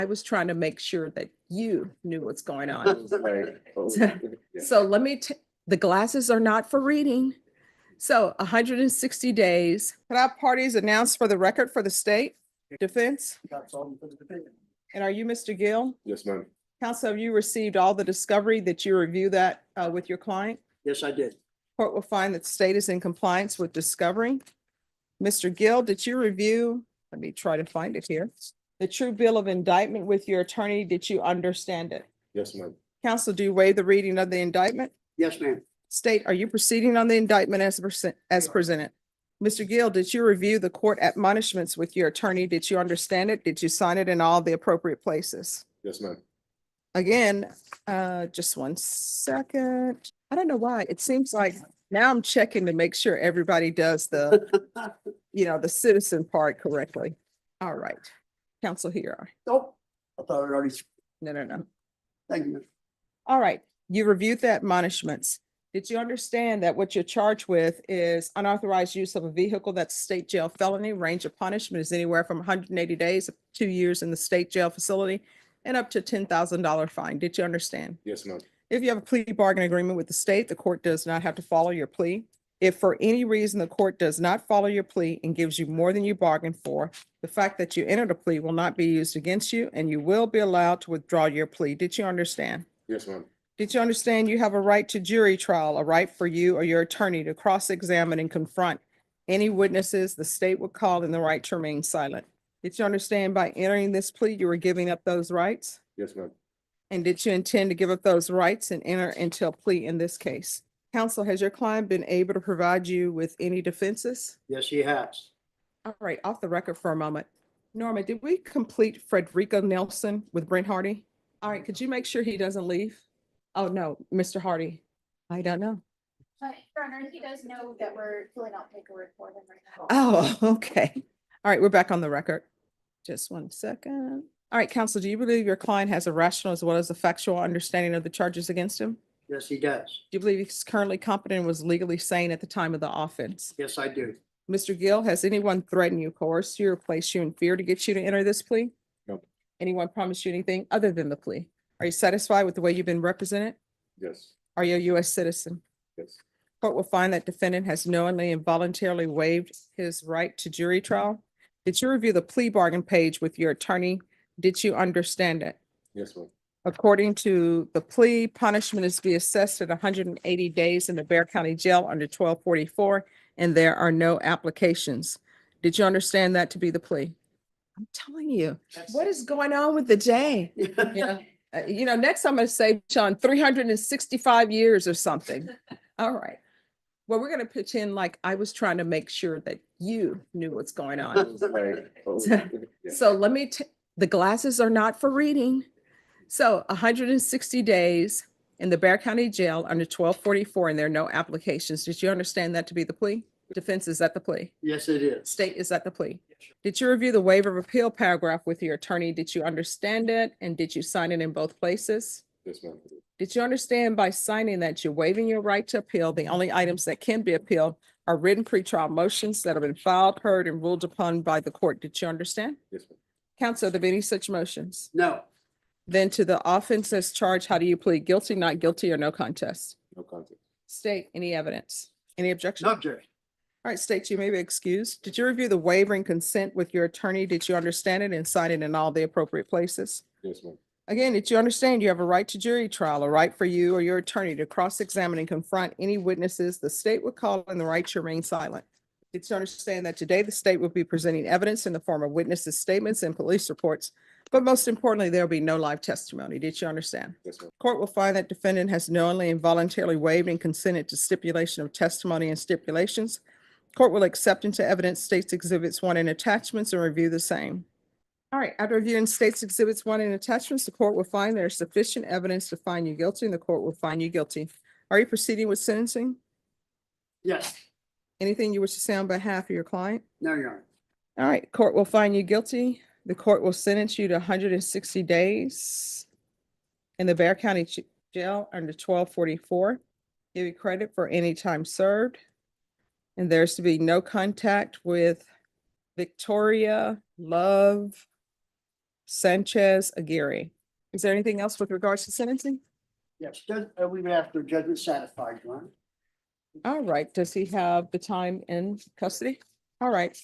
I was trying to make sure that you knew what's going on. Yeah. So let me, the glasses are not for reading. So 160 days. Could our parties announce for the record for the state defense? And are you Mr. Gill? Yes, ma'am. Counsel, have you received all the discovery that you review that with your client? Yes, I did. Court will find that the state is in compliance with discovery. Mr. Gill, did you review, let me try to find it here, the true bill of indictment with your attorney? Did you understand it? Yes, ma'am. Counsel, do you waive the reading of the indictment? Yes, ma'am. State, are you proceeding on the indictment as presented? Mr. Gill, did you review the court admonishments with your attorney? Did you understand it? Did you sign it in all the appropriate places? Yes, ma'am. Again, just one second. I don't know why. It seems like now I'm checking to make sure everybody does the, the citizen part correctly. All right. Counsel, here you are. Oh, I thought I already, No. thank you. All right. You reviewed the admonishments. Did you understand that what you're charged with is unauthorized use of a vehicle? That's state jail felony. Range of punishment is anywhere from 180 days, 2 years in the state jail facility, and up to $10,000 fine. Did you understand? Yes, ma'am. If you have a plea bargain agreement with the state, the court does not have to follow your plea. If for any reason the court does not follow your plea and gives you more than you bargained for, the fact that you entered a plea will not be used against you, and you will be allowed to withdraw your plea. Did you understand? Yes, ma'am. Did you understand you have a right to jury trial, a right for you or your attorney to cross-examine and confront any witnesses the state would call, and the right to remain silent? Did you understand by entering this plea, you were giving up those rights? Yes, ma'am. And did you intend to give up those rights and enter into a plea in this case? Counsel, has your client been able to provide you with any defenses? Yes, he has. All right, off the record for a moment. Norma, did we complete Frederico Nelson with Brent Hardy? All right, could you make sure he doesn't leave? Oh, no, Mr. Hardy. I don't know. Your Honor, he does know that we're filling out paperwork for him right now. Oh, okay. All right, we're back on the record. Just one second. All right, counsel, do you believe your client has a rational as well as a factual understanding of the charges against him? Yes, he does. Do you believe he's currently competent and was legally sane at the time of the offense? Yes, I do. Mr. Gill, has anyone threatened you, coerced you, or placed you in fear to get you to enter this plea? No. Anyone promised you anything other than the plea? Are you satisfied with the way you've been represented? Yes. Are you a U.S. citizen? Yes. Court will find that defendant has knowingly and voluntarily waived his right to jury trial. Did you review the plea bargain page with your attorney? Did you understand it? Yes, ma'am. According to the plea, punishment is to be assessed at 180 days in the Bexar County Jail under 1244, and there are no applications. Did you understand that to be the plea? I'm telling you, what is going on with the day? Next I'm going to say, Sean, 365 years or something. All right. Well, we're going to pitch in like I was trying to make sure that you knew what's going on. So let me, the glasses are not for reading. So 160 days in the Bexar County Jail under 1244, and there are no applications. Did you understand that to be the plea? Defense, is that the plea? Yes, it is. State, is that the plea? Did you review the waiver of appeal paragraph with your attorney? Did you understand it? And did you sign it in both places? Yes, ma'am. Did you understand by signing that you're waiving your right to appeal? The only items that can be appealed are written pretrial motions that have been filed, heard, and ruled upon by the court. Did you understand? Yes, ma'am. Counsel, are there any such motions? No, Then to the offense as charged, how do you plead? Guilty, not guilty, or no contest? No contest. State, any evidence? Any objection? no objection. All right, state, you may be excused. Did you review the waiver and consent with your attorney? Did you understand it and sign it in all the appropriate places? Yes, ma'am. Again, did you understand you have a right to jury trial, a right for you or your attorney to cross-examine and confront any witnesses the state would call, and the right to remain silent? Did you understand that today the state will be presenting evidence in the form of witnesses' statements and police reports, but most importantly, there will be no live testimony? Did you understand? Yes, ma'am. Court will find that defendant has knowingly and voluntarily waived and consented to stipulation of testimony and stipulations. Court will accept into evidence State's Exhibits 1 and attachments and review the same. All right, after reviewing State's Exhibits 1 and attachments, the court will find there is sufficient evidence to find you guilty, and the court will find you guilty. Are you proceeding with sentencing? Yes. Anything you wish to say on behalf of your client? No, Your Honor. All right, court will find you guilty. The court will sentence you to 160 days in the Bexar County Jail under 1244. Give you credit for any time served. And there's to be no contact with Victoria Love Sanchez Aguirre. Is there anything else with regards to sentencing? Yes, we would ask for judgment satisfied, Your Honor. All right, does he have the time in custody? All right.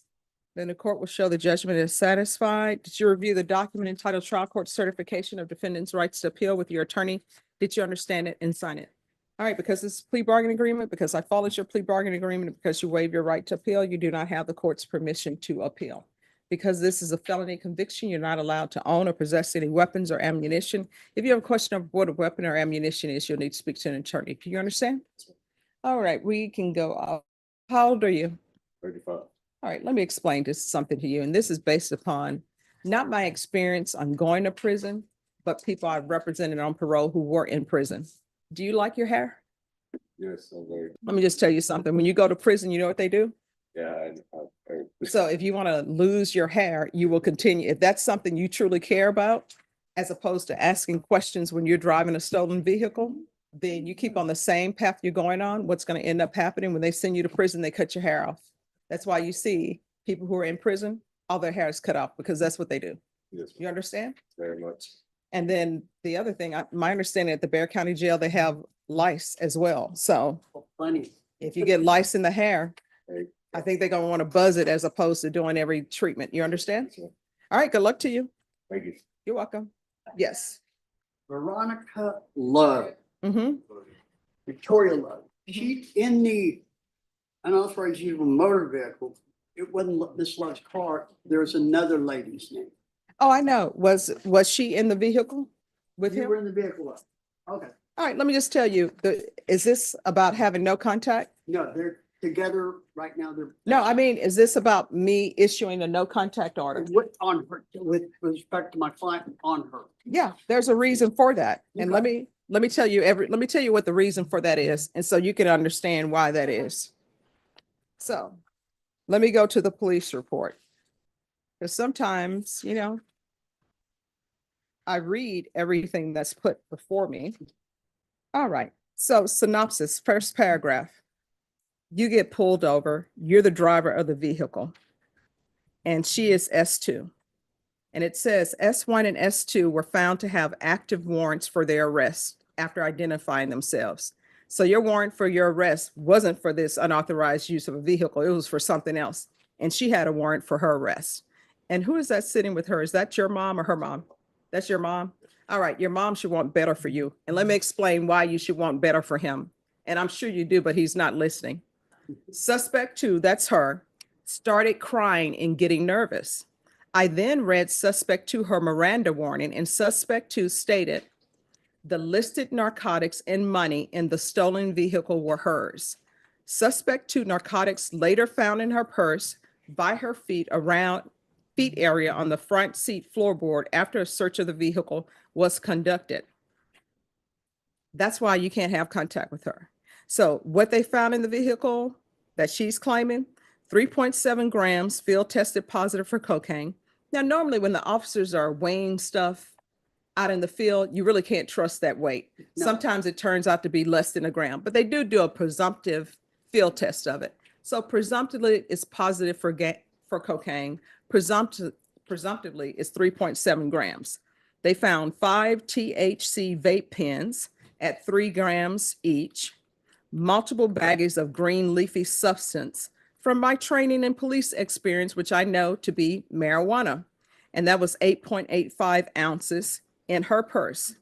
Then the court will show the judgment is satisfied. Did you review the document entitled Trial Court Certification of Defendant's Rights to Appeal with your attorney? Did you understand it and sign it? All right, because this is plea bargaining agreement, because I followed your plea bargaining agreement, because you waive your right to appeal, you do not have the court's permission to appeal. Because this is a felony conviction, you're not allowed to own or possess any weapons or ammunition. If you have a question of what a weapon or ammunition is, you'll need to speak to an attorney. Do you understand? All right, we can go up. How old are you? 35. All right, let me explain this something to you, and this is based upon not my experience on going to prison, but people I've represented on parole who were in prison. Do you like your hair? Yes, I'm very, Let me just tell you something. When you go to prison, you know what they do? yeah, So if you want to lose your hair, you will continue. If that's something you truly care about, as opposed to asking questions when you're driving a stolen vehicle, then you keep on the same path you're going on. What's going to end up happening when they send you to prison, they cut your hair off. That's why you see people who are in prison, all their hair is cut off because that's what they do. yes, You understand? very much. And then the other thing, my understanding at the Bexar County Jail, they have lice as well. So Plenty. if you get lice in the hair, Hey, I think they're gonna want to buzz it as opposed to doing every treatment. You understand? All right, good luck to you. thank you. You're welcome. Yes. Veronica Love, Mm-hmm. Victoria Love. She in the unauthorized use of a motor vehicle. It wasn't Miss Love's car. There's another lady's name. Oh, I know. Was she in the vehicle with You him? were in the vehicle. Love. Okay. All right, let me just tell you, is this about having no contact? No, they're together right now. They're. No, I mean, is this about me issuing a no contact order? On her, with respect to my client, on her. Yeah, there's a reason for that. And let me tell you let me tell you what the reason for that is. And so you can understand why that is. So let me go to the police report. Because sometimes, I read everything that's put before me. All right. So synopsis, first paragraph. You get pulled over. You're the driver of the vehicle. And she is S2. And it says S1 and S2 were found to have active warrants for their arrest after identifying themselves. So your warrant for your arrest wasn't for this unauthorized use of a vehicle. It was for something else. And she had a warrant for her arrest. And who is that sitting with her? Is that your mom or her mom? That's your mom? All right, your mom should want better for you. And let me explain why you should want better for him. And I'm sure you do, but he's not listening. Suspect 2, that's her, started crying and getting nervous. I then read suspect 2 her Miranda warning, and suspect 2 stated the listed narcotics and money in the stolen vehicle were hers. Suspect 2 narcotics later found in her purse by her feet area on the front seat floorboard after a search of the vehicle was conducted. That's why you can't have contact with her. So what they found in the vehicle that she's claiming, 3.7 grams field tested positive for cocaine. Now, normally when the officers are weighing stuff out in the field, you really can't trust that weight. No. Sometimes it turns out to be less than a gram, but they do a presumptive field test of it. So presumptively it's positive for cocaine. Presumptively it's 3.7 grams. They found 5 THC vape pens at 3 grams each, multiple baggies of green leafy substance from my training and police experience, which I know to be marijuana. And that was 8.85 ounces in her purse.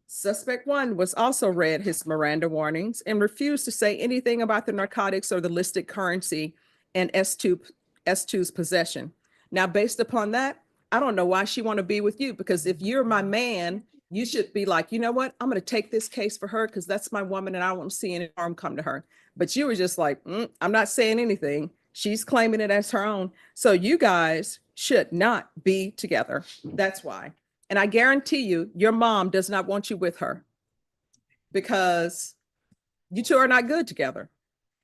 Suspect 1 was also read his Miranda warnings and refused to say anything about the narcotics or the listed currency in S2's possession. Now, based upon that, I don't know why she want to be with you, because if you're my man, you should be like, you know what? I'm going to take this case for her because that's my woman and I don't want to see any harm come to her. But you were just like, I'm not saying anything. She's claiming it as her own. So you guys should not be together. That's why. And I guarantee you, your mom does not want you with her because you two are not good together.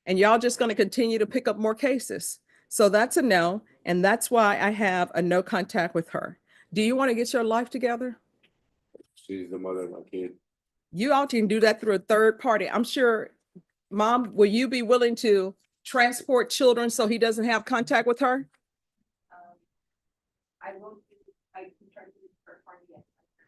And y'all just going to continue to pick up more cases. So that's a no. And that's why I have a no contact with her. Do you want to get your life together? She's the mother of my kid. You all can do that through a third party. I'm sure, Mom, will you be willing to transport children so he doesn't have contact with her? I won't, I can try to do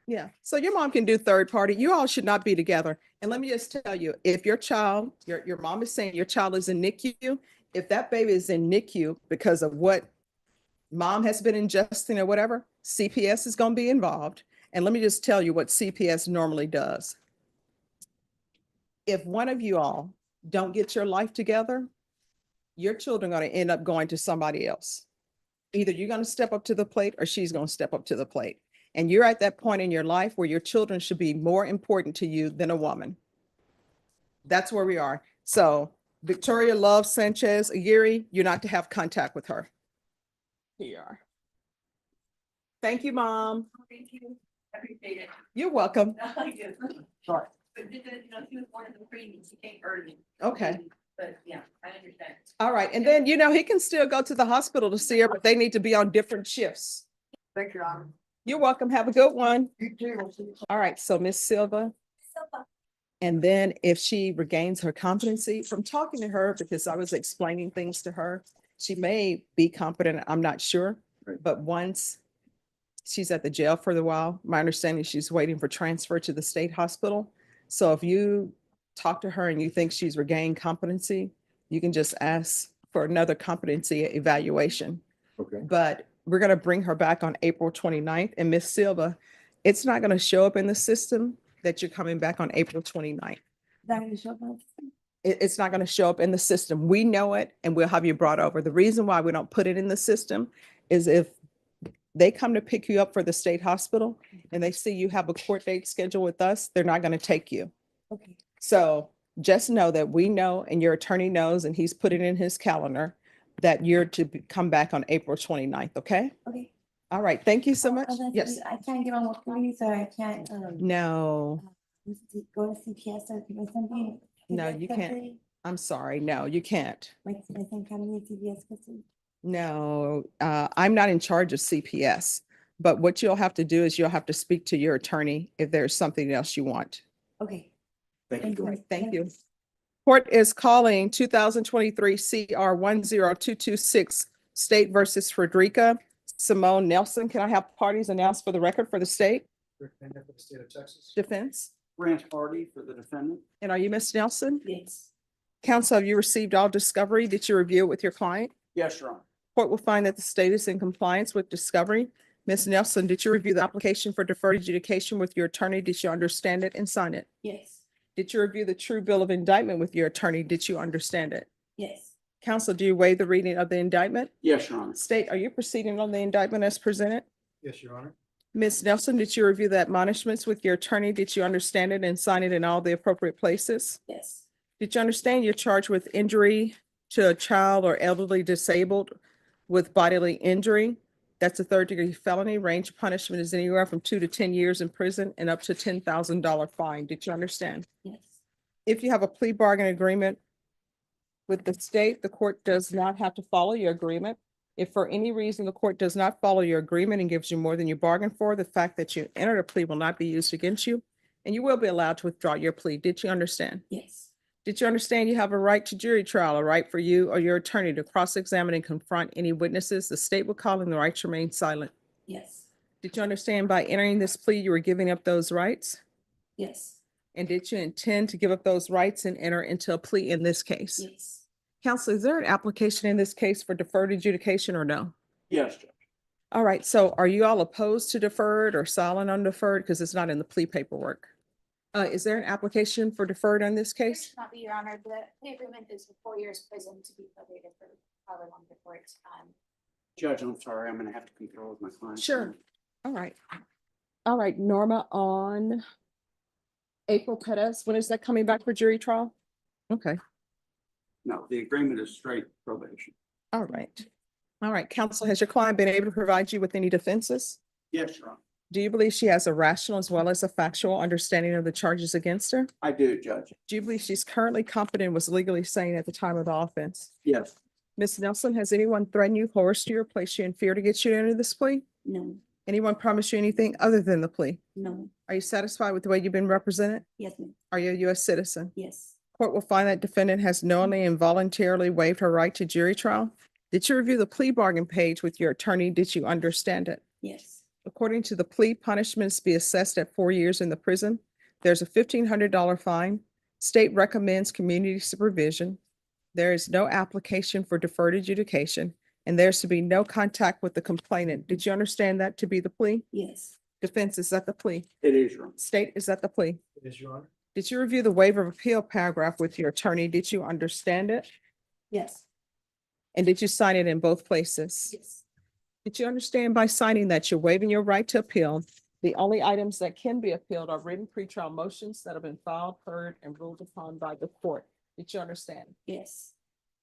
Yeah, so your mom can do third party. You all should not be together. And let me just tell you, if your child, your mom is saying your child is in NICU, if that baby is in NICU because of what mom has been ingesting or whatever, CPS is going to be involved. And let me just tell you what CPS normally does. If one of you all don't get your life together, your children are going to end up going to somebody else. Either you're going to step up to the plate or she's going to step up to the plate. And you're at that point in your life where your children should be more important to you than a woman. That's where we are. So Victoria Love Sanchez Aguirre, you're not to have contact with her. Here you are. Thank you, Mom. Thank you. I appreciate it. You're welcome. I do. Sorry. But just, you know, she was born in the pregnant, she came early. Okay. But yeah, I understand. All right. And then, you know, he can still go to the hospital to see her, but they need to be on different shifts. Thank you, Honor. You're welcome. Have a good one. You too. All right. So Miss Silva. And then if she regains her competency from talking to her, because I was explaining things to her, she may be competent. I'm not sure. Right. But once she's at the jail for a while, my understanding is she's waiting for transfer to the state hospital. So if you talk to her and you think she's regained competency, you can just ask for another competency evaluation. Okay. But we're going to bring her back on April 29th. And Miss Silva, it's not going to show up in the system that you're coming back on April 29th. It's not going to show up in the system. We know it and we'll have you brought over. The reason why we don't put it in the system is if they come to pick you up for the state hospital and they see you have a court date scheduled with us, they're not going to take you. Okay. So just know that we know and your attorney knows and he's put it in his calendar that you're to come back on April 29th. Okay. Okay. All right. Thank you so much. Oh, that's Yes. good. I can't get on with police or I can't, No, go to CPS or something. No, you can't. I'm sorry. No, you can't. Like, I think I need CPS custody. No, I'm not in charge of CPS, but what you'll have to do is you'll have to speak to your attorney if there's something else you want. Okay. Thank you. Right, thank you. Court is calling 2023 CR 10226 State versus Frederica Simone Nelson. Can I have parties announced for the record for the state Defendant for the state of Texas. defense? Branch party for the defendant. And are you Ms. Nelson? Yes. Counsel, have you received all discovery? Did you review it with your client? Yes, Your Honor. Court will find that the state is in compliance with discovery. Ms. Nelson, did you review the application for deferred adjudication with your attorney? Did you understand it and sign it? Yes. Did you review the true bill of indictment with your attorney? Did you understand it? Yes. Counsel, do you waive the reading of the indictment? Yes, Your Honor. State, are you proceeding on the indictment as presented? Yes, Your Honor. Ms. Nelson, did you review the admonishments with your attorney? Did you understand it and sign it in all the appropriate places? Yes. Did you understand you're charged with injury to a child or elderly disabled with bodily injury? That's a third-degree felony. Range of punishment is anywhere from 2 to 10 years in prison and up to $10,000 fine. Did you understand? Yes. If you have a plea bargain agreement with the state, the court does not have to follow your agreement. If for any reason the court does not follow your agreement and gives you more than you bargained for, the fact that you entered a plea will not be used against you, and you will be allowed to withdraw your plea. Did you understand? Yes. Did you understand you have a right to jury trial, a right for you or your attorney to cross-examine and confront any witnesses? The state will call in the right to remain silent. Yes. Did you understand by entering this plea, you were giving up those rights? Yes. And did you intend to give up those rights and enter into a plea in this case? Yes. Counsel, is there an application in this case for deferred adjudication or no? Yes, Judge. All right, so are you all opposed to deferred or silent on deferred? Because it's not in the plea paperwork. Is there an application for deferred on this There case? should not be, Your Honor. The plea agreement is for 4 years prison to be probated for however long the court. Judge, I'm sorry, I'm gonna have to confer with my client. Sure. All right. All right, Norma, on April Perez, when is that coming back for jury trial? Okay, No, the agreement is straight probation. all right. All right, counsel, has your client been able to provide you with any defenses? Yes, Your Honor. Do you believe she has a rational as well as a factual understanding of the charges against her? I do, Judge. Do you believe she's currently competent and was legally sane at the time of the offense? Yes. Ms. Nelson, has anyone threatened you, coerced you, or placed you in fear to get you into this plea? No. Anyone promised you anything other than the plea? No. Are you satisfied with the way you've been represented? Yes, ma'am. Are you a U.S. citizen? Yes. Court will find that defendant has knowingly and voluntarily waived her right to jury trial. Did you review the plea bargain page with your attorney? Did you understand it? Yes. According to the plea, punishments be assessed at 4 years in the prison. There's a $1,500 fine. State recommends community supervision. There is no application for deferred adjudication, and there's to be no contact with the complainant. Did you understand that to be the plea? Yes. Defense, is that the plea? It is, Your Honor. State, is that the plea? It is, Your Honor. Did you review the waiver of appeal paragraph with your attorney? Did you understand it? Yes. And did you sign it in both places? Yes. Did you understand by signing that you're waiving your right to appeal? The only items that can be appealed are written pretrial motions that have been filed, heard, and ruled upon by the court. Did you understand? Yes.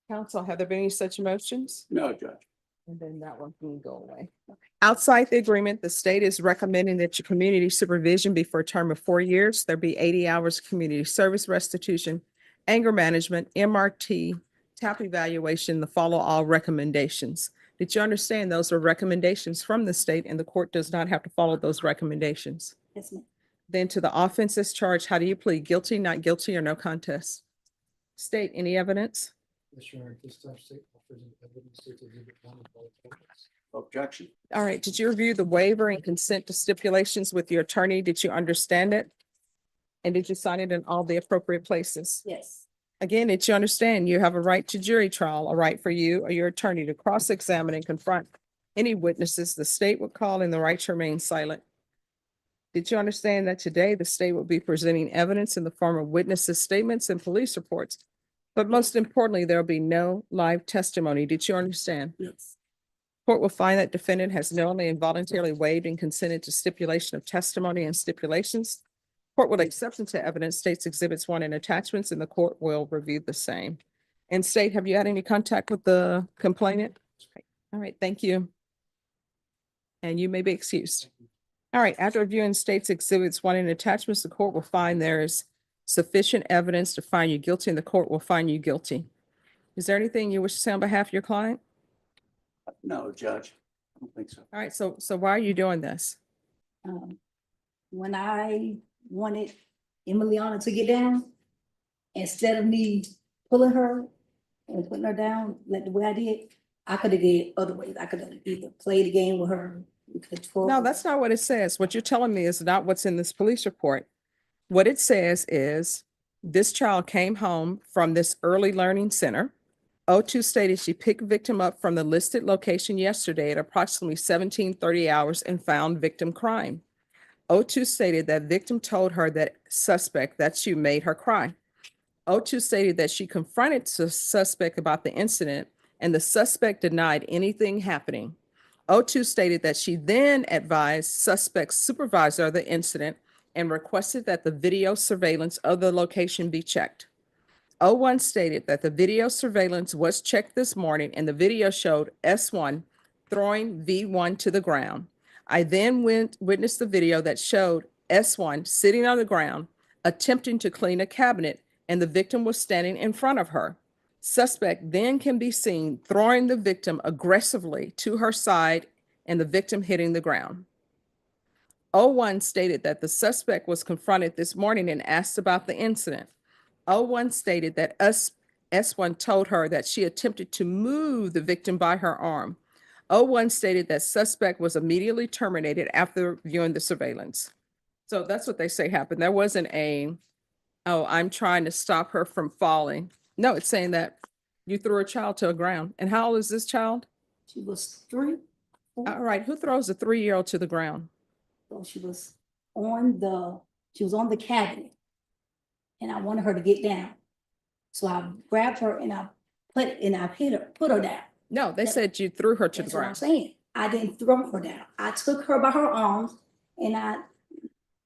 Counsel, have there been any such motions? No, Judge. And then that one can go away. Outside the agreement, the state is recommending that your community supervision be for a term of 4 years. There be 80 hours of community service restitution, anger management, MRT, TAP evaluation, the follow all recommendations. Did you understand those are recommendations from the state and the court does not have to follow those recommendations? Yes, ma'am. Then to the offenses charged, how do you plead? Guilty, not guilty, or no contest? State, any evidence? Yes, Your Honor. At this time, state offers an evidence to exhibit one of all evidence. Objection. All right, did you review the waiver and consent to stipulations with your attorney? Did you understand it? And did you sign it in all the appropriate places? Yes. Again, did you understand you have a right to jury trial, a right for you or your attorney to cross-examine and confront any witnesses the state would call and the right to remain silent? Did you understand that today the state will be presenting evidence in the form of witnesses' statements and police reports? But most importantly, there will be no live testimony. Did you understand? Yes. Court will find that defendant has knowingly and voluntarily waived and consented to stipulation of testimony and stipulations. Court will accept into evidence states exhibits 1 and attachments, and the court will review the same. And state, have you had any contact with the complainant? All right, thank you. And you may be excused. All right, after reviewing states exhibits 1 and attachments, the court will find there is sufficient evidence to find you guilty, and the court will find you guilty. Is there anything you wish to say on behalf of your client? No, Judge. I don't think so. All right, so why are you doing this? When I wanted Emiliana to get down, instead of me pulling her and putting her down like the way I did, I could have did other ways. I could have either played the game with her. We could talk. No, that's not what it says. What you're telling me is not what's in this police report. What it says is this child came home from this early learning center. O2 stated she picked victim up from the listed location yesterday at approximately 17:30 hours and found victim crying. O2 stated that victim told her that suspect that you made her cry. O2 stated that she confronted the suspect about the incident and the suspect denied anything happening. O2 stated that she then advised suspect's supervisor of the incident and requested that the video surveillance of the location be checked. O1 stated that the video surveillance was checked this morning and the video showed S1 throwing V1 to the ground. I then witnessed the video that showed S1 sitting on the ground, attempting to clean a cabinet, and the victim was standing in front of her. Suspect then can be seen throwing the victim aggressively to her side and the victim hitting the ground. O1 stated that the suspect was confronted this morning and asked about the incident. O1 stated that S1 told her that she attempted to move the victim by her arm. O1 stated that suspect was immediately terminated after viewing the surveillance. So that's what they say happened. There wasn't oh, I'm trying to stop her from falling. No, it's saying that you threw a child to the ground. And how old is this child? She was 3. All right, who throws a 3-year-old to the ground? So she was on the cabinet. And I wanted her to get down. So I grabbed her and I put her down. No, they said you threw her to the That's what I'm ground. saying. I didn't throw her down. I took her by her arms and I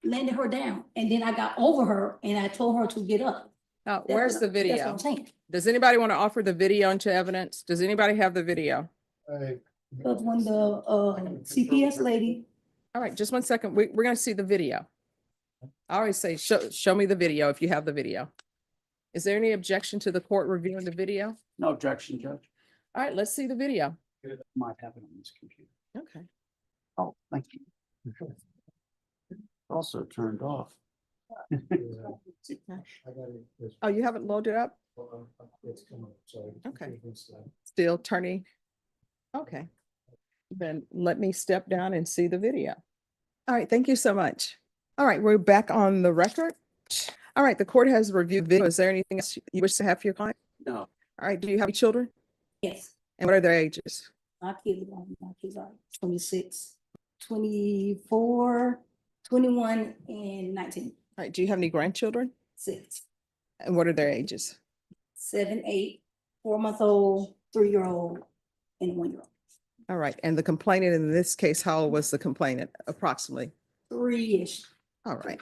landed her down. And then I got over her and I told her to get up. Now, That's where's what- the That's what video? I'm saying. Does anybody want to offer the video into evidence? Does anybody have the video? Because when the CPS lady, All right, just 1 second. We're going to see the video. I always say, show me the video if you have the video. Is there any objection to the court reviewing the video? No objection, Judge. All right, let's see the video. Might have it on this computer. Okay. Oh, thank you. Also turned off. Oh, you haven't loaded up? Okay. Still turning? Okay. Then let me step down and see the video. All right, thank you so much. All right, we're back on the record. All right, the court has reviewed video. Is there anything else you wish to have for your client? No. All right, do you have any children? Yes, And what are their ages? my kids are 26, 24, 21, and 19. All right, do you have any grandchildren? 6, And what are their ages? 7, 8, 4-month-old, 3-year-old, and 1-year-old. All right, and the complainant in this case, how old was the complainant approximately? 3-ish. All right,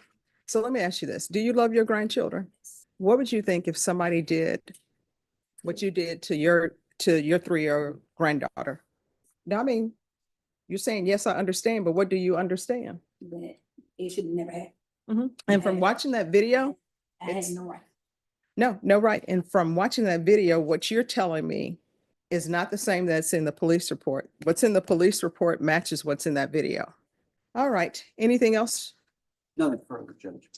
so let me ask you this. Do you love your grandchildren? What would you think if somebody did what you did to your 3-year-old granddaughter? Now, I mean, you're saying, yes, I understand, but what do you understand? But it should never happen. And from Yeah. watching that video, I had It's- no right. no, right. And from watching that video, what you're telling me is not the same that's in the police report. What's in the police report matches what's in that video. All right, anything else? Nothing further, Judge.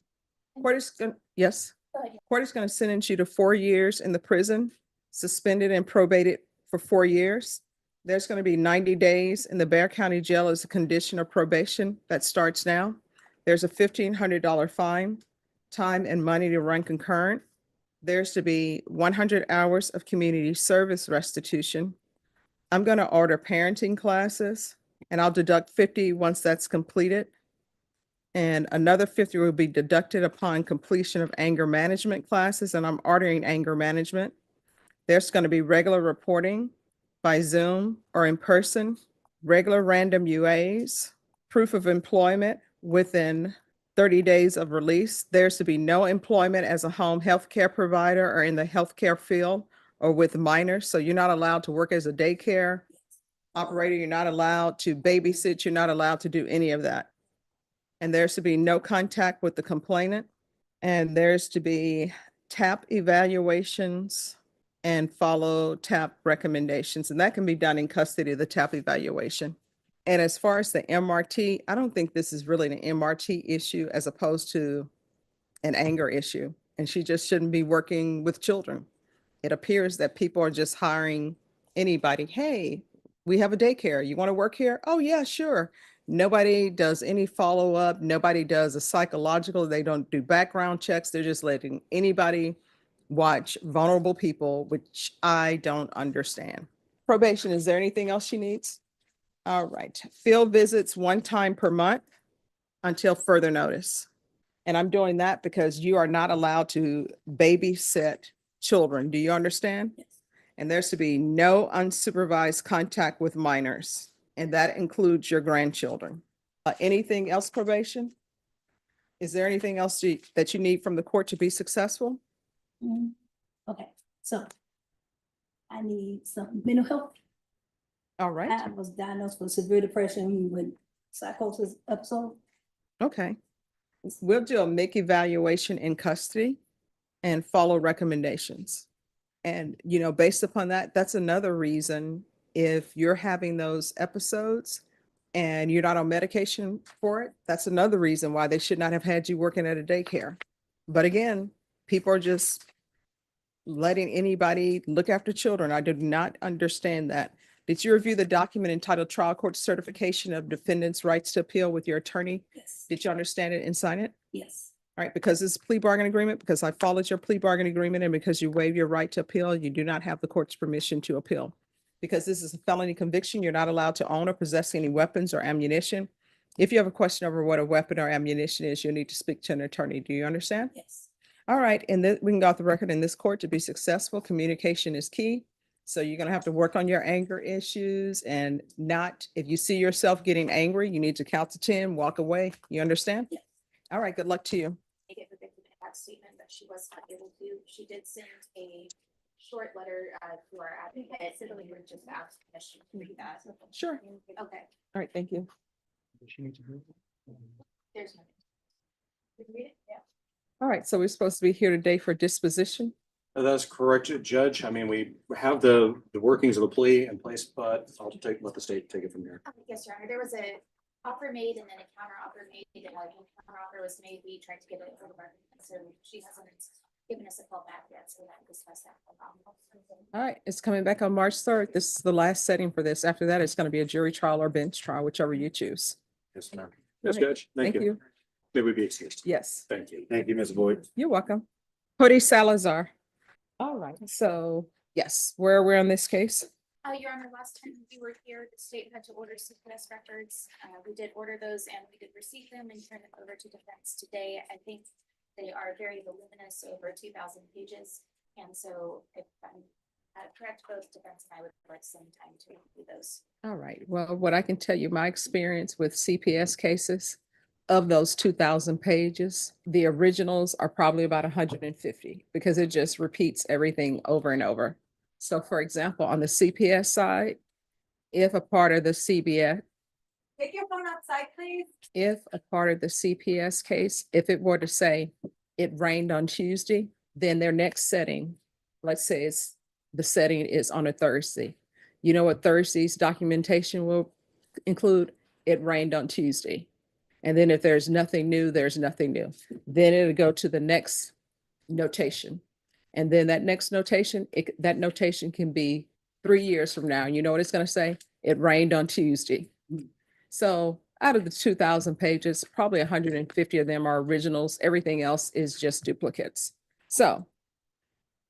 Court is going, yes? Go ahead. Court is going to sentence you to 4 years in the prison, suspended and probated for 4 years. There's going to be 90 days in the Bear County Jail as a condition of probation that starts now. There's a $1,500 fine, time and money to run concurrent. There's to be 100 hours of community service restitution. I'm going to order parenting classes and I'll deduct 50 once that's completed. And another 50 will be deducted upon completion of anger management classes, and I'm ordering anger management. There's going to be regular reporting by Zoom or in person, regular random UAs, proof of employment within 30 days of release. There's to be no employment as a home healthcare provider or in the healthcare field or with minors. So you're not allowed to work as a daycare operator. You're not allowed to babysit. You're not allowed to do any of that. And there's to be no contact with the complainant. And there's to be TAP evaluations and follow TAP recommendations. And that can be done in custody of the TAP evaluation. And as far as the MRT, I don't think this is really an MRT issue as opposed to an anger issue. And she just shouldn't be working with children. It appears that people are just hiring anybody. Hey, we have a daycare. You want to work here? Oh, yeah, sure. Nobody does any follow-up. Nobody does a psychological. They don't do background checks. They're just letting anybody watch vulnerable people, which I don't understand. Probation, is there anything else she needs? All right, field visits 1 time per month until further notice. And I'm doing that because you are not allowed to babysit children. Do you understand? Yes. And there's to be no unsupervised contact with minors, and that includes your grandchildren. Anything else, probation? Is there anything else that you need from the court to be successful? Okay, so I need some mental health. All right, I was diagnosed with severe depression with psychosis episode. okay. We'll do a make evaluation in custody and follow recommendations. And, you know, based upon that, that's another reason if you're having those episodes and you're not on medication for it, that's another reason why they should not have had you working at a daycare. But again, people are just letting anybody look after children. I do not understand that. Did you review the document entitled Trial Court Certification of Defendant's Rights to Appeal with your attorney? Yes, Did you understand it and sign it? yes, All right, because it's a plea bargain agreement, because I followed your plea bargain agreement, and because you waive your right to appeal, you do not have the court's permission to appeal. Because this is a felony conviction, you're not allowed to own or possess any weapons or ammunition. If you have a question over what a weapon or ammunition is, you'll need to speak to an attorney. Do you understand? yes. All right, and then we can go off the record in this court to be successful. Communication is key. So you're gonna have to work on your anger issues and not, if you see yourself getting angry, you need to count to 10, walk away. You understand? Yes. All right, good luck to you. Make it the victim impact statement that she was not able to. She did send a short letter to our advocate, so we would just ask permission to read that. Sure. Okay, All right, thank you. Does she need to move? there's no. Did you read it? Yeah. All right, so we're supposed to be here today for disposition. That's correct, Judge. I mean, we have the workings of the plea in place, but I'll let the state take it from here. Yes, Your Honor, there was a offer made and then a counter offer made, and like when counter offer was made, we tried to get it over the market, so she hasn't given us a call back yet, so that discuss that. All right, it's coming back on March 3rd. This is the last setting for this. After that, it's going to be a jury trial or bench trial, whichever you choose. Yes, ma'am. Yes, Right. Judge. Thank you. May we be excused? Yes, Thank you. Thank you, Ms. Boyd. you're welcome. Cody Salazar. All right, so yes, where we're on this case? Your Honor, last time we were here, the state had to order CPS records. We did order those and we did receive them and turn them over to defense today. I think they are very voluminous, over 2,000 pages. And so if I'm correct, both defense and I would like some time to review those. All right, well, what I can tell you, my experience with CPS cases, of those 2,000 pages, the originals are probably about 150 because it just repeats everything over and over. So for example, on the CPS side, if a part of the CBS, Take your phone outside, please. if a part of the CPS case, if it were to say it rained on Tuesday, then their next setting, let's say the setting is on a Thursday. You know what Thursday's documentation will include? It rained on Tuesday. And then if there's nothing new, there's nothing new. Then it'll go to the next notation. And then that next notation, that notation can be 3 years from now. You know what it's going to say? It rained on Tuesday. So out of the 2,000 pages, probably 150 of them are originals. Everything else is just duplicates. So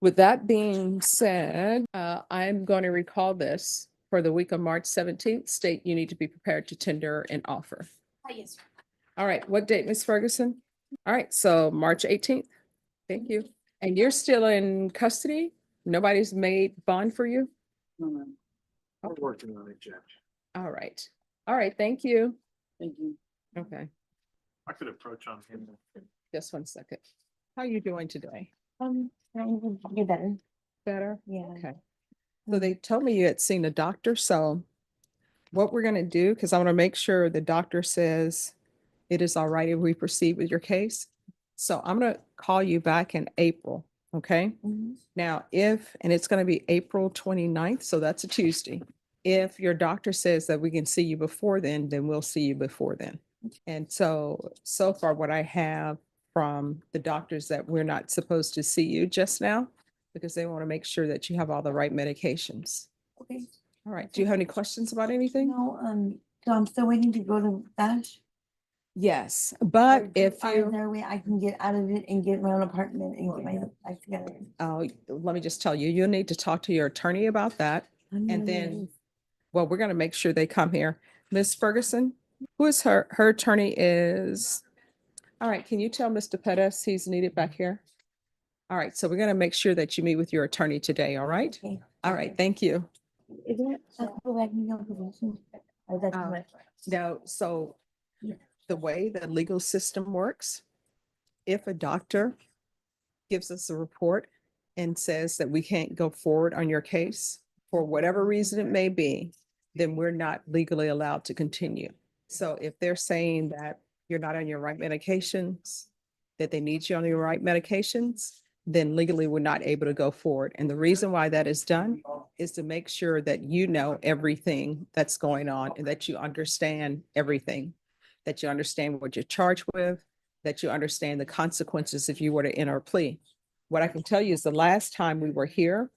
with that being said, I'm going to recall this for the week of March 17th. State, you need to be prepared to tender an offer. Yes, sir. All right, what date, Ms. Ferguson? All right, so March 18th. Thank you. And you're still in custody? Nobody's made bond for you? No, ma'am. We're working on it, Judge. All right. All right, thank you. Thank you. Okay, I could approach on him. just one second. How are you doing today? Get better. Better? Yeah. Okay. So they told me you had seen a doctor, so what we're gonna do, because I want to make sure the doctor says it is all right if we proceed with your case. So I'm gonna call you back in April, okay? Now, and it's gonna be April 29th, so that's a Tuesday. If your doctor says that we can see you before then we'll see you before then. And so far what I have from the doctors that we're not supposed to see you just now because they want to make sure that you have all the right medications. Okay. All right. Do you have any questions about anything? No, so I'm still waiting to go to Spanish. Yes, but if Is you, there a way I can get out of it and get my own apartment and get my life together? let me just tell you, you'll need to talk to your attorney about that. And then, well, we're going to make sure they come here. Miss Ferguson, who is her attorney is, all right, can you tell Mr. Pettis he's needed back here? All right, so we're going to make sure that you meet with your attorney today, all right? Okay. All right, thank you. Is it possible I can get a position? Or is that too Um, much? Now, so Yeah. the way the legal system works, if a doctor gives us a report and says that we can't go forward on your case for whatever reason it may be, then we're not legally allowed to continue. So if they're saying that you're not on your right medications, that they need you on your right medications, then legally we're not able to go forward. And the reason why that is done is to make sure that you know everything that's going on and that you understand everything, that you understand what you're charged with, that you understand the consequences if you were to enter a plea. What I can tell you is the last time we were here,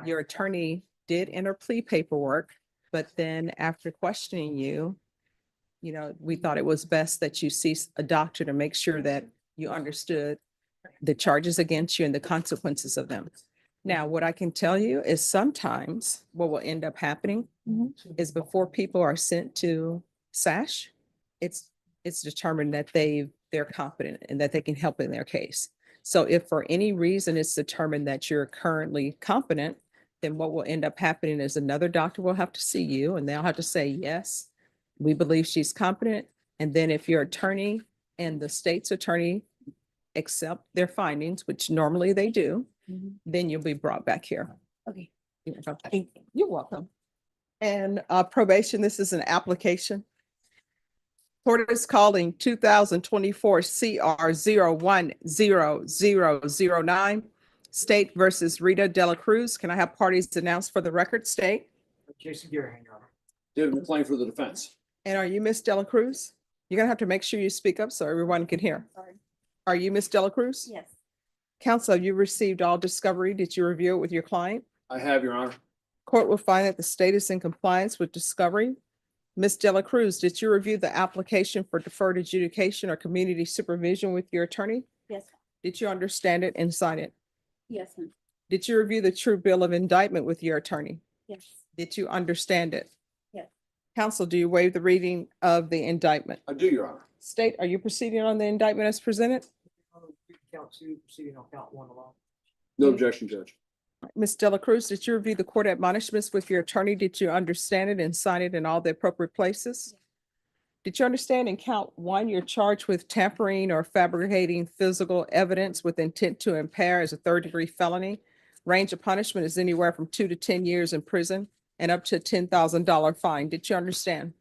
your attorney did enter plea paperwork, but then after questioning you, we thought it was best that you see a doctor to make sure that you understood the charges against you and the consequences of them. Now, what I can tell you is sometimes what will end up happening Mhm. is before people are sent to SASH, it's determined that they're competent and that they can help in their case. So if for any reason it's determined that you're currently competent, then what will end up happening is another doctor will have to see you and they'll have to say, yes, we believe she's competent. And then if your attorney and the state's attorney accept their findings, which normally they do, Mhm. then you'll be brought back here. Okay, You're welcome. thank you. You're welcome. And probation, this is an application. Court is calling 2024 CR 010009, State versus Rita Dela Cruz. Can I have parties announced for the record, State? Jason Garrett, Your Honor. David McLean for the defense. And are you Miss Dela Cruz? You're gonna have to make sure you speak up so everyone can hear. Sorry. Are you Miss Dela Cruz? Yes. Counsel, you received all discovery. Did you review it with your client? I have, Your Honor. Court will find that the state is in compliance with discovery Ms. Dela Cruz, did you review the application for deferred adjudication or community supervision with your attorney? Yes, Did you understand it and sign it? yes, ma'am. Did you review the true bill of indictment with your attorney? Yes, Did you understand it? yes. Counsel, do you waive the reading of the indictment? I do, Your Honor. State, are you proceeding on the indictment as presented? Count two, proceeding on count one alone. No objection, Judge. Ms. Dela Cruz, did you review the court admonishments with your attorney? Did you understand it and sign it in all the appropriate places? Did you understand in count one, you're charged with tampering or fabricating physical evidence with intent to impair as a third-degree felony? Range of punishment is anywhere from 2 to 10 years in prison and up to a $10,000 fine. Did you understand?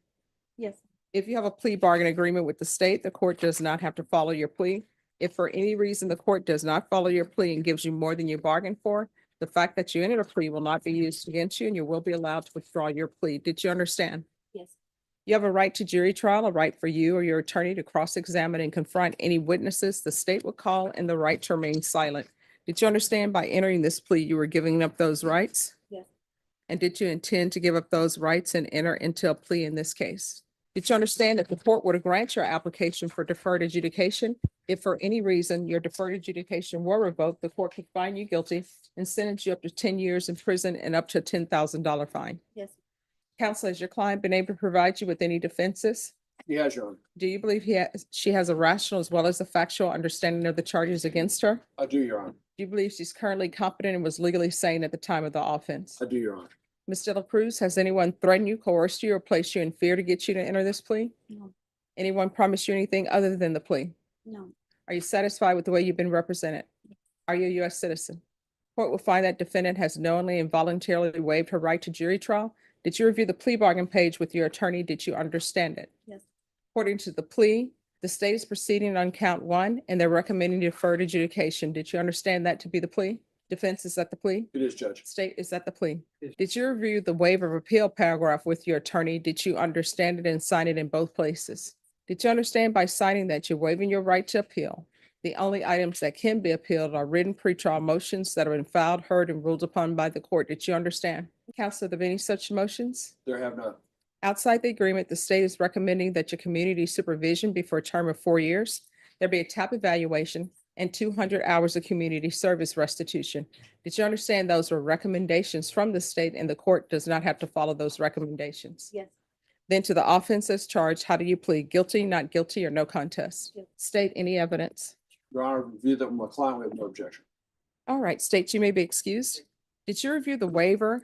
Yes, If you have a plea bargain agreement with the state, the court does not have to follow your plea. If for any reason the court does not follow your plea and gives you more than you bargained for, the fact that you entered a plea will not be used against you and you will be allowed to withdraw your plea. Did you understand? yes, You have a right to jury trial, a right for you or your attorney to cross-examine and confront any witnesses the state will call, and the right to remain silent. Did you understand by entering this plea, you were giving up those rights? yes, And did you intend to give up those rights and enter into a plea in this case? Did you understand that the court would grant your application for deferred adjudication? If for any reason your deferred adjudication were revoked, the court could find you guilty and sentence you up to 10 years in prison and up to a $10,000 fine. yes, Counsel, has your client been able to provide you with any defenses? Yes, Your Honor. Do you believe she has a rational as well as a factual understanding of the charges against her? I do, Your Honor. Do you believe she's currently competent and was legally sane at the time of the offense? I do, Your Honor. Ms. De La Cruz, has anyone threatened you, coerced you, or placed you in fear to get you to enter this plea? no, Anyone promised you anything other than the plea? no, Are you satisfied with the way you've been represented? Are you a U.S. citizen? Court will find that defendant has knowingly and voluntarily waived her right to jury trial. Did you review the plea bargain page with your attorney? Did you understand it? yes, According to the plea, the state is proceeding on count one and they're recommending deferred adjudication. Did you understand that to be the plea? Defense, is that the plea? It is, Judge. State, is that the plea? Yes. Did you review the waiver of appeal paragraph with your attorney? Did you understand it and sign it in both places? Did you understand by signing that you're waiving your right to appeal? The only items that can be appealed are written pretrial motions that have been filed, heard, and ruled upon by the court. Did you understand? Counsel, are there any such motions? There have none. Outside the agreement, the state is recommending that your community supervision be for a term of 4 years. There be a TAP evaluation and 200 hours of community service restitution. Did you understand those were recommendations from the state and the court does not have to follow those recommendations? yes, Then to the offense as charged, how do you plead? Guilty, not guilty, or no contest? Yes. State, any evidence? Your Honor, review that with my client, we have no objection. All right, state, you may be excused. Did you review the waiver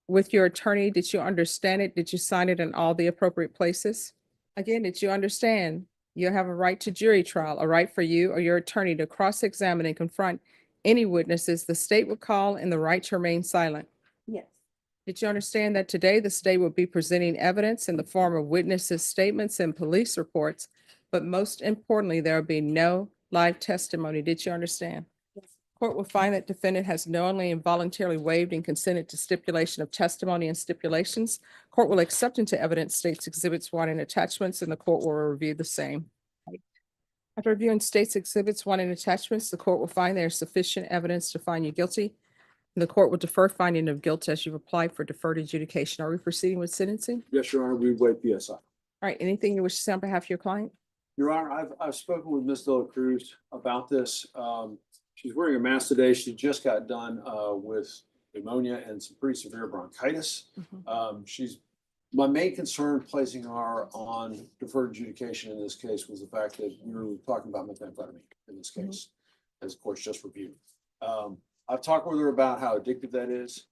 with your attorney? Did you understand it? Did you sign it in all the appropriate places? Again, did you understand? You have a right to jury trial, a right for you or your attorney to cross-examine and confront any witnesses the state would call, and the right to remain silent. yes, Did you understand that today the state will be presenting evidence in the form of witnesses' statements and police reports, but most importantly, there will be no live testimony? Did you understand? yes, Court will find that defendant has knowingly and voluntarily waived and consented to stipulation of testimony and stipulations. Court will accept into evidence states exhibits 1 and attachments, and the court will review the same. After reviewing states exhibits 1 and attachments, the court will find there is sufficient evidence to find you guilty. And the court will defer finding of guilt as you've applied for deferred adjudication. Are we proceeding with sentencing? Yes, Your Honor, we waive PSI. All right, anything you wish to say on behalf of your client? Your Honor, I've spoken with Ms. De La Cruz about this. She's wearing a mask today. She just got done with pneumonia and some pretty severe bronchitis. My main concern placing her on deferred adjudication in this case was the fact that we were talking about methamphetamine in this case, as the court's just reviewed. I've talked with her about how addictive that is.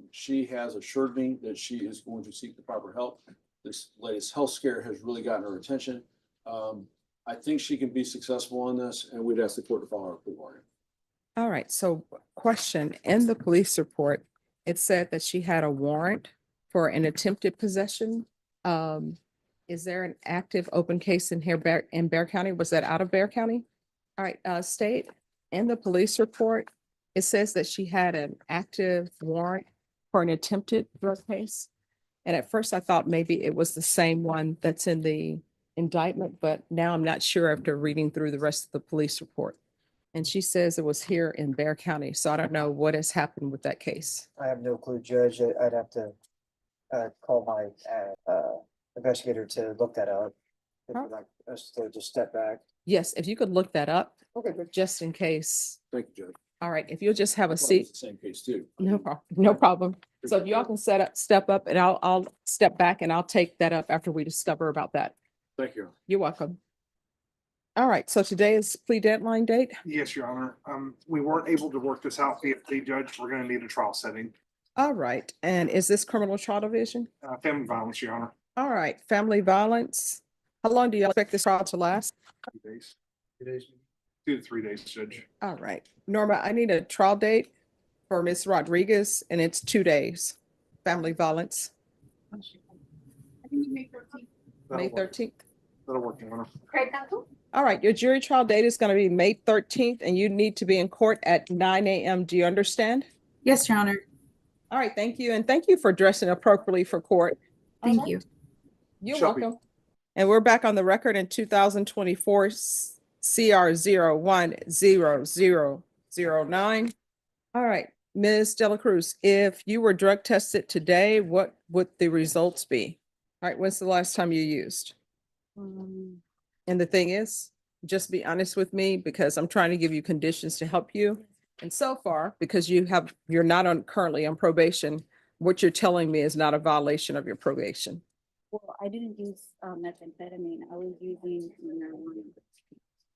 She has assured me that she is going to seek the proper help. This latest health scare has really gotten her attention. I think she can be successful on this, and we'd ask the court to follow our plea bargain. All right, so question, in the police report, it said that she had a warrant for an attempted possession. Is there an active open case in here in Bexar County? Was that out of Bexar County? All right, state, in the police report, it says that she had an active warrant for an attempted drug case. And at first I thought maybe it was the same one that's in the indictment, but now I'm not sure after reading through the rest of the police report. And she says it was here in Bexar County, so I don't know what has happened with that case. I have no clue, Judge. I'd have to call my investigator to look that up. If Huh? you'd like us to just step back. Yes, if you could look that up, Okay, good. just in case. Thank you, Judge. All right, if you'll just have I a thought it was seat. the same case too. No problem, no problem. So if y'all can step up and I'll step back and I'll take that up after we discover about that. Thank you. You're welcome. All right, so today is plea deadline date. Yes, Your Honor. We weren't able to work this out via the judge. We're gonna need a trial setting. All right, and is this criminal trial division? Family violence, Your Honor. All right, family violence. How long do you expect this trial to last? 2 days, 2 days. 2 to 3 days, Judge. All right, Norma, I need a trial date for Ms. Rodriguez and it's 2 days. Family violence, I think May 13th. May That'll work. 13th. That'll work, Your Honor. Craig Gunkel? All right, your jury trial date is going to be May 13th and you need to be in court at 9 a.m. Do you understand? Yes, Your Honor. All right, thank you. And thank you for dressing appropriately for court. Thank you. You're Shelby. welcome. And we're back on the record in 2024 CR 010009. All right, Ms. Dela Cruz, if you were drug tested today, what would the results be? All right, when's the last time you used? And the thing is, just be honest with me because I'm trying to give you conditions to help you. And so far, because you're not currently on probation, what you're telling me is not a violation of your probation. Well, I didn't use methamphetamine. I was using marijuana.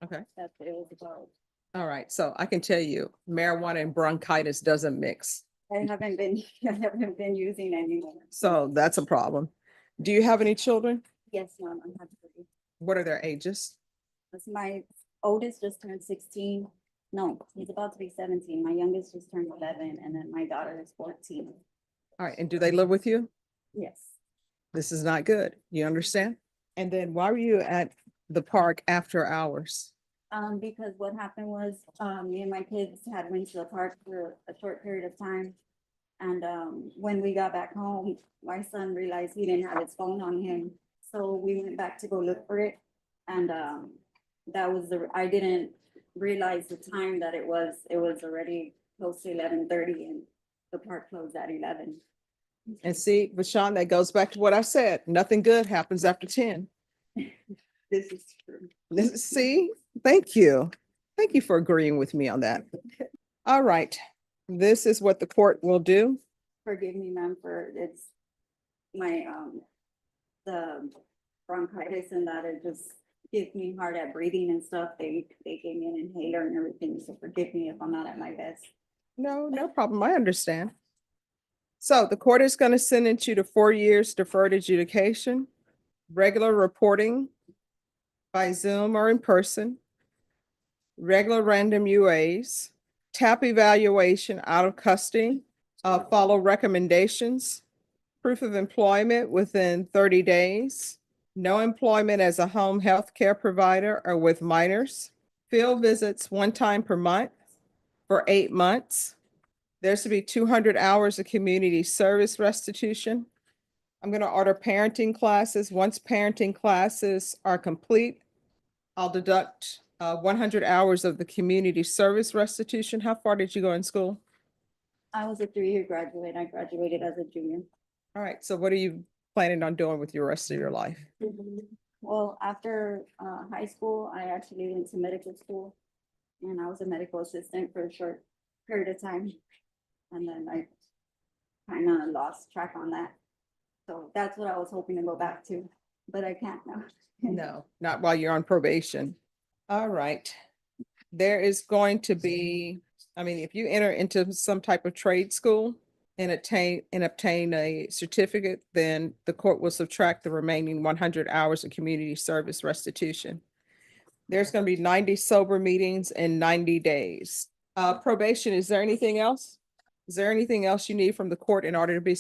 Okay. That's what it was about. All right, so I can tell you marijuana and bronchitis doesn't mix. I haven't been using anymore. So that's a problem. Do you have any children? Yes, Mom, I'm happy to. What are their ages? That's my oldest just turned 16. No, he's about to be 17. My youngest just turned 11, and then my daughter is 14. All right, and do they live with you? Yes. This is not good. You understand? And then why were you at the park after hours? Because what happened was, me and my kids had went to the park for a short period of time. And, when we got back home, my son realized he didn't have his phone on him. So we went back to go look for it. And, that was I didn't realize the time that it was already close to 11:30 and the park closed at 11. And see, Vashawn, that goes back to what I said. Nothing good happens after 10. This is true. See, thank you. Thank you for agreeing with me on that. All right, this is what the court will do. Forgive me, ma'am, for it's my, the bronchitis and that it just gives me hard at breathing and stuff. They gave me an inhaler and everything, so forgive me if I'm not at my best. No, no problem. I understand. So the court is going to sentence you to 4 years deferred adjudication, regular reporting by Zoom or in person, regular random UAs, TAP evaluation out of custody, follow recommendations, proof of employment within 30 days, no employment as a home health care provider or with minors, field visits 1 time per month for 8 months. There's to be 200 hours of community service restitution. I'm going to order parenting classes. Once parenting classes are complete, I'll deduct 100 hours of the community service restitution. How far did you go in school? I was a 3-year graduate. I graduated as a junior. All right, so what are you planning on doing with your rest of your life? Well, after high school, I actually went to medical school and I was a medical assistant for a short period of time. And then I kind of lost track on that. So that's what I was hoping to go back to, but I can't now. No, not while you're on probation. All right. There is going to be, if you enter into some type of trade school and obtain a certificate, then the court will subtract the remaining 100 hours of community service restitution. There's going to be 90 sober meetings in 90 days. Probation, is there anything else? Is there anything else you need from the court in order to be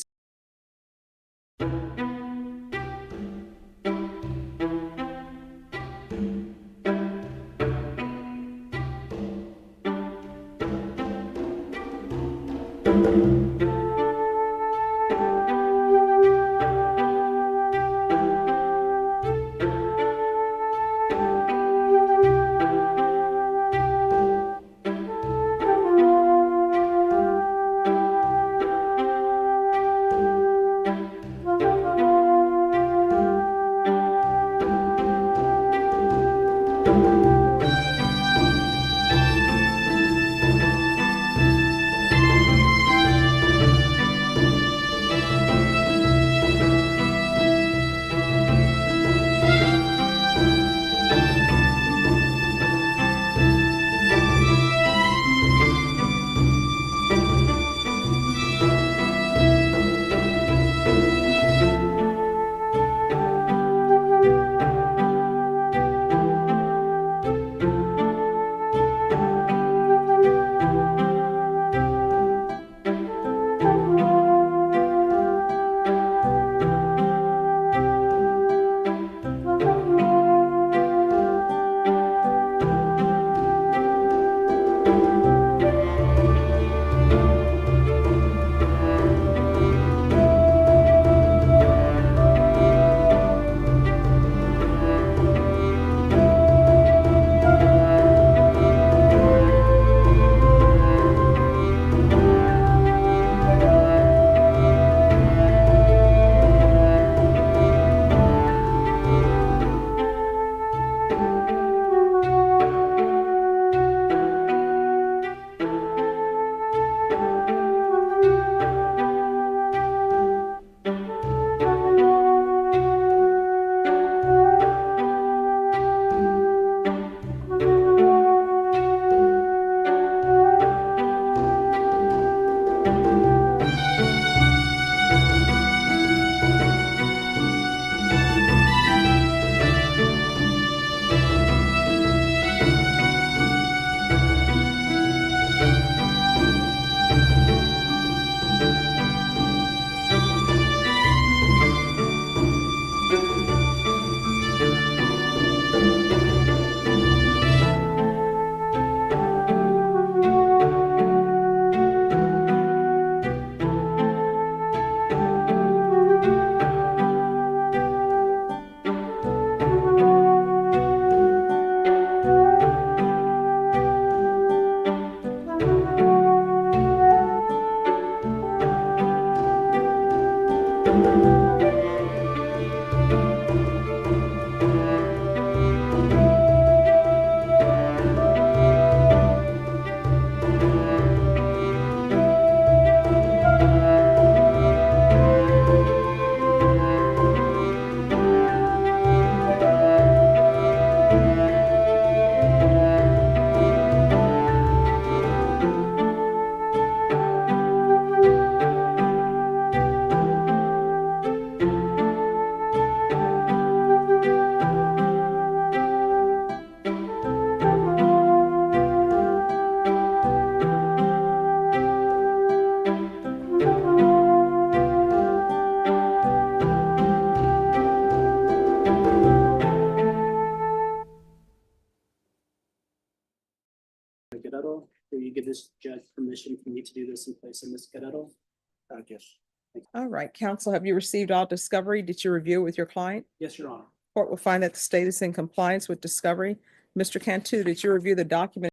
the Guerrero. Will you give this judge permission for me to do this in place of Ms. Guerrero? Yes. All right, counsel, have you received all discovery? Did you review it with your client? Yes, Your Honor. Court will find that the state is in compliance with discovery. Mr. Cantu, did you review the document?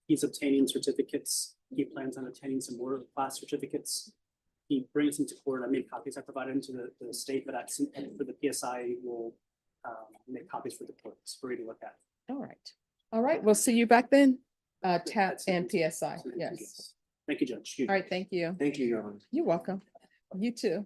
He's obtaining certificates. He plans on obtaining some more class certificates. He brings them to court. I made copies. I provided them to the state, but for the PSI, will make copies for the courts for you to look at. All right. All right, we'll see you back then. TAP That's it. and PSI, yes. Thank you, Judge. All right, thank you. Thank you, Your Honor. You're welcome. You too.